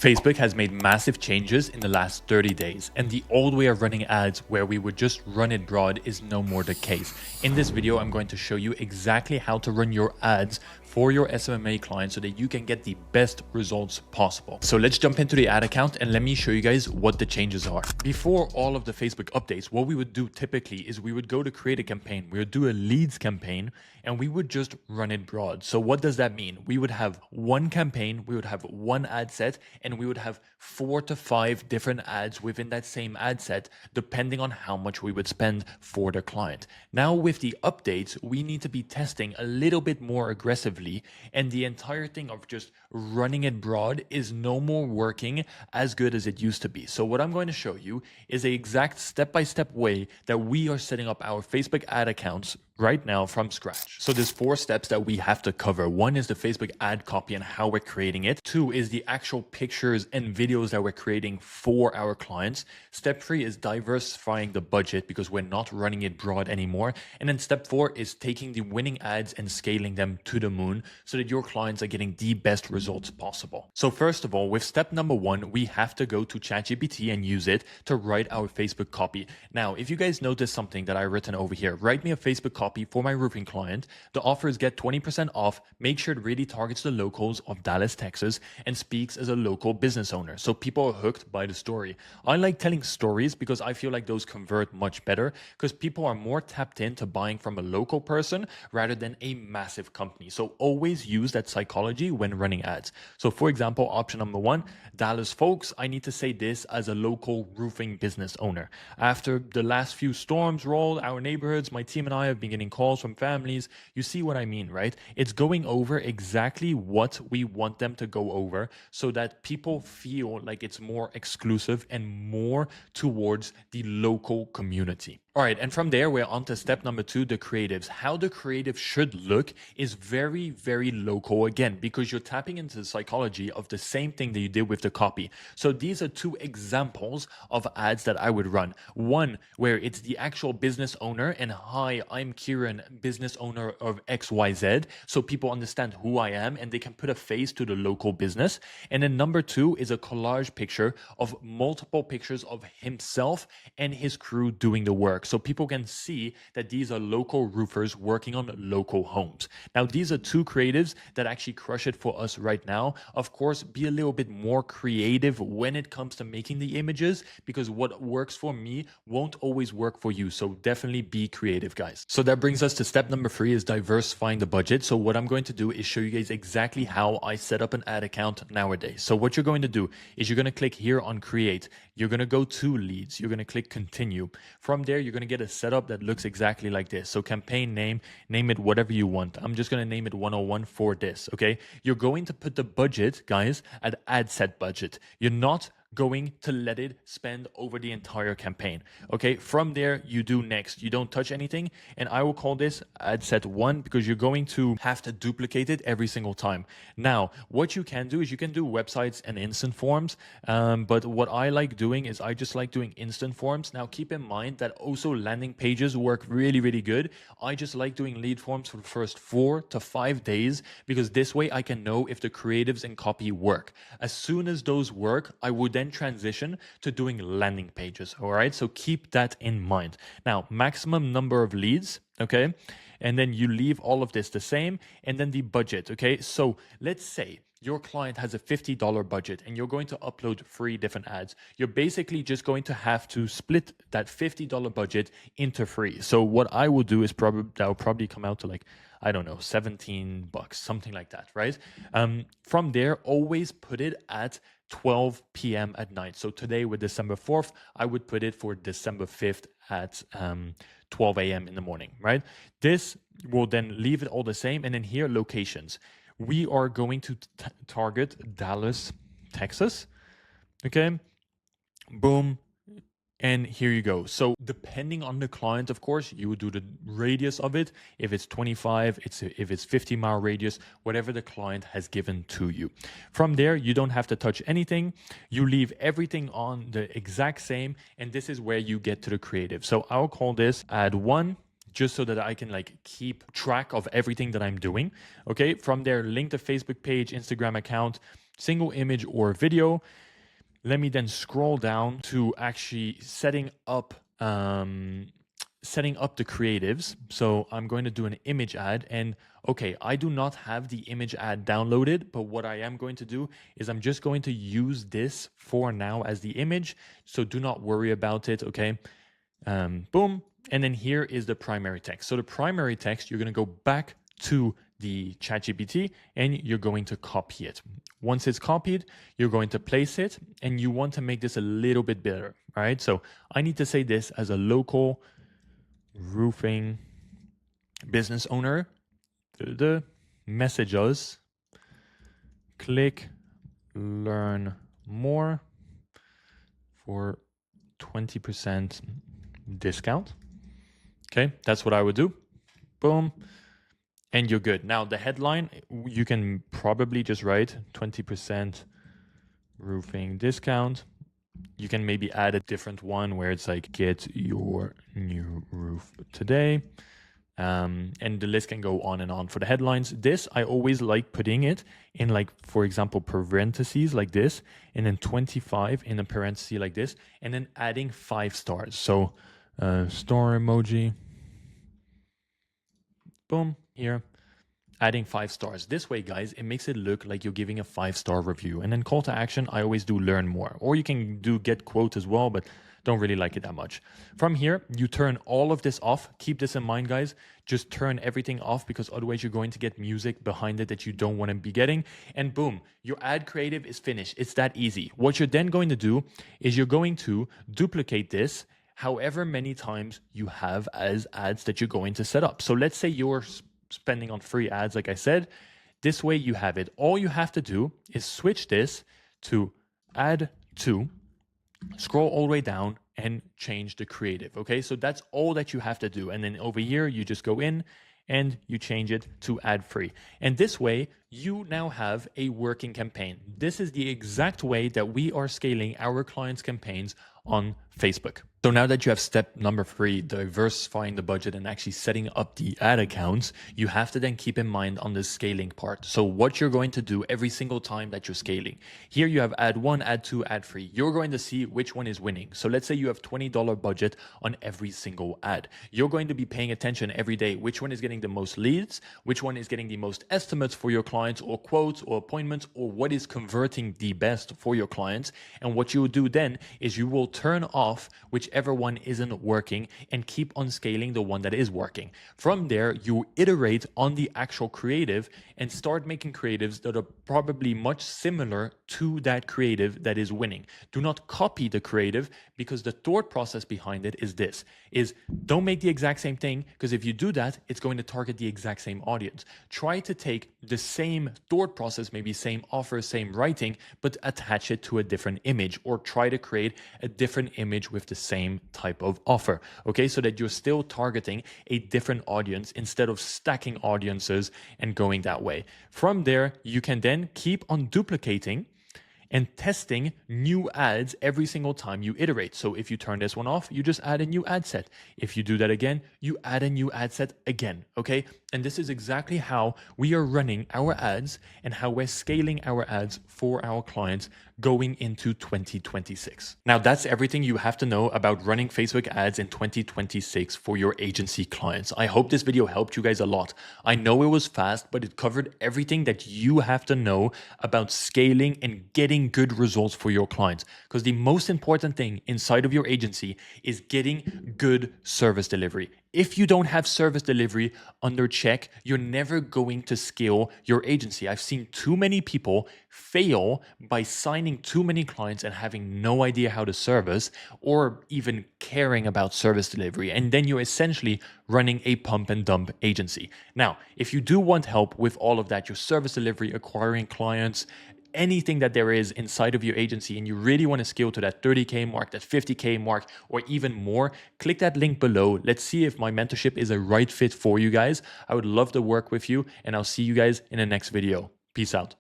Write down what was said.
Facebook has made massive changes in the last 30 days, and the old way of running ads where we would just run it broad is no more the case. In this video, I'm going to show you exactly how to run your ads for your SMMA clients so that you can get the best results possible. So let's jump into the ad account and let me show you guys what the changes are. Before all of the Facebook updates, what we would do typically is we would go to create a campaign. We would do a leads campaign and we would just run it broad. So what does that mean? We would have one campaign, we would have one ad set, and we would have 4 to 5 different ads within that same ad set, depending on how much we would spend for the client. Now with the updates, we need to be testing a little bit more aggressively, and the entire thing of just running it broad is no more working as good as it used to be. So what I'm going to show you is the exact step-by-step way that we are setting up our Facebook ad accounts right now from scratch. So there's 4 steps that we have to cover. 1 is the Facebook ad copy and how we're creating it. 2 is the actual pictures and videos that we're creating for our clients. Step 3 is diversifying the budget because we're not running it broad anymore. And then step 4 is taking the winning ads and scaling them to the moon so that your clients are getting the best results possible. So first of all, with step number 1, we have to go to ChatGPT and use it to write our Facebook copy. Now, if you guys notice something that I've written over here, write me a Facebook copy for my roofing client. The offers get 20% off. Make sure it really targets the locals of Dallas, Texas, and speaks as a local business owner. So people are hooked by the story. I like telling stories because I feel like those convert much better because people are more tapped into buying from a local person rather than a massive company. So always use that psychology when running ads. So for example, option number 1, Dallas folks, I need to say this as a local roofing business owner. After the last few storms rolled, our neighborhoods, my team and I have been getting calls from families. You see what I mean, right? It's going over exactly what we want them to go over so that people feel like it's more exclusive and more towards the local community. All right, and from there, we're on to step number 2, the creatives. How the creative should look is very, very local again, because you're tapping into the psychology of the same thing that you did with the copy. So these are 2 examples of ads that I would run. One, where it's the actual business owner and hi, I'm Kieran, business owner of XYZ. So people understand who I am and they can put a face to the local business. And then number 2 is a collage picture of multiple pictures of himself and his crew doing the work. So people can see that these are local roofers working on local homes. Now, these are 2 creatives that actually crush it for us right now. Of course, be a little bit more creative when it comes to making the images because what works for me won't always work for you. So definitely be creative, guys. So that brings us to step number 3 is diversifying the budget. So what I'm going to do is show you guys exactly how I set up an ad account nowadays. So what you're going to do is you're going to click here on create. You're going to go to leads. You're going to click continue. From there, you're going to get a setup that looks exactly like this. So campaign name it whatever you want. I'm just going to name it 101 for this. Okay. You're going to put the budget, guys, at ad set budget. You're not going to let it spend over the entire campaign. Okay, from there you do next. You don't touch anything, and I will call this ad set 1 because you're going to have to duplicate it every single time. Now, what you can do is you can do websites and instant forms, but what I like doing is I just like doing instant forms. Now, keep in mind that also landing pages work really, really good. I just like doing lead forms for the first 4 to 5 days because this way I can know if the creatives and copy work. As soon as those work, I would then transition to doing landing pages. All right, so keep that in mind. Now, maximum number of leads, okay, and then you leave all of this the same, and then the budget. Okay, so let's say your client has a $50 budget and you're going to upload 3 different ads. You're basically just going to have to split that $50 budget into 3. So what I will do is that will probably come out to like, I don't know, $17, something like that, right? From there, always put it at 12 p.m. at night. So today with December 4th, I would put it for December 5th at 12 a.m. in the morning, right? This will then leave it all the same. And then here, locations. We are going to target Dallas, Texas. Okay. Boom. And here you go. So depending on the client, of course, you would do the radius of it. If it's 25, if it's 50-mile radius, whatever the client has given to you. From there, you don't have to touch anything. You leave everything on the exact same. And this is where you get to the creative. So I'll call this ad 1. Just so that I can like keep track of everything that I'm doing. Okay. From there, link the Facebook page, Instagram account, single image or video. Let me then scroll down to actually setting up the creatives. So I'm going to do an image ad, and okay, I do not have the image ad downloaded, but what I am going to do is I'm just going to use this for now as the image. So do not worry about it. Okay. Boom. And then here is the primary text. So the primary text, you're going to go back to the ChatGPT and you're going to copy it. Once it's copied, you're going to place it, and you want to make this a little bit better. All right. So I need to say this as a local roofing business owner. Message us. Click learn more for 20% discount. Okay, that's what I would do. Boom. And you're good. Now the headline, you can probably just write 20% roofing discount. You can maybe add a different one where it's like, get your new roof today. And the list can go on and on for the headlines. This, I always like putting it in, like, for example, parentheses like this, and then 25 in a parenthesis like this, and then adding 5 stars. So star emoji. Boom, here, adding 5 stars. This way, guys, it makes it look like you're giving a 5-star review. And then call to action, I always do learn more. Or you can do get quote as well, but don't really like it that much. From here, you turn all of this off. Keep this in mind, guys. Just turn everything off, because otherwise you're going to get music behind it that you don't want to be getting. And boom, your ad creative is finished. It's that easy. What you're then going to do is you're going to duplicate this however many times you have as ads that you're going to set up. So let's say you're spending on free ads, like I said. This way you have it. All you have to do is switch this to add to, scroll all the way down, and change the creative. Okay, so that's all that you have to do. And then over here, you just go in and you change it to ad free. And this way, you now have a working campaign. This is the exact way that we are scaling our clients' campaigns on Facebook. So now that you have step number 3, diversifying the budget and actually setting up the ad accounts, you have to then keep in mind on the scaling part. So what you're going to do every single time that you're scaling. Here you have ad 1, ad 2, ad 3. You're going to see which one is winning. So let's say you have $20 budget on every single ad. You're going to be paying attention every day which one is getting the most leads, which one is getting the most estimates for your clients, or quotes, or appointments, or what is converting the best for your clients. And what you will do then is you will turn off whichever one isn't working and keep on scaling the one that is working. From there, you iterate on the actual creative and start making creatives that are probably much similar to that creative that is winning. Do not copy the creative, because the thought process behind it is this, is don't make the exact same thing, because if you do that, it's going to target the exact same audience. Try to take the same thought process, maybe same offer, same writing, but attach it to a different image, or try to create a different image with the same type of offer. Okay, so that you're still targeting a different audience instead of stacking audiences and going that way. From there, you can then keep on duplicating and testing new ads every single time you iterate. So if you turn this one off, you just add a new ad set. If you do that again, you add a new ad set again, okay? And this is exactly how we are running our ads and how we're scaling our ads for our clients going into 2026. Now, that's everything you have to know about running Facebook ads in 2026 for your agency clients. I hope this video helped you guys a lot. I know it was fast, but it covered everything that you have to know about scaling and getting good results for your clients. Because the most important thing inside of your agency is getting good service delivery. If you don't have service delivery under check, you're never going to scale your agency. I've seen too many people fail by signing too many clients and having no idea how to service, or even caring about service delivery. And then you're essentially running a pump and dump agency. Now, if you do want help with all of that, your service delivery, acquiring clients, anything that there is inside of your agency, and you really want to scale to that 30K mark, that 50K mark, or even more, click that link below. Let's see if my mentorship is a right fit for you guys. I would love to work with you, and I'll see you guys in the next video. Peace out.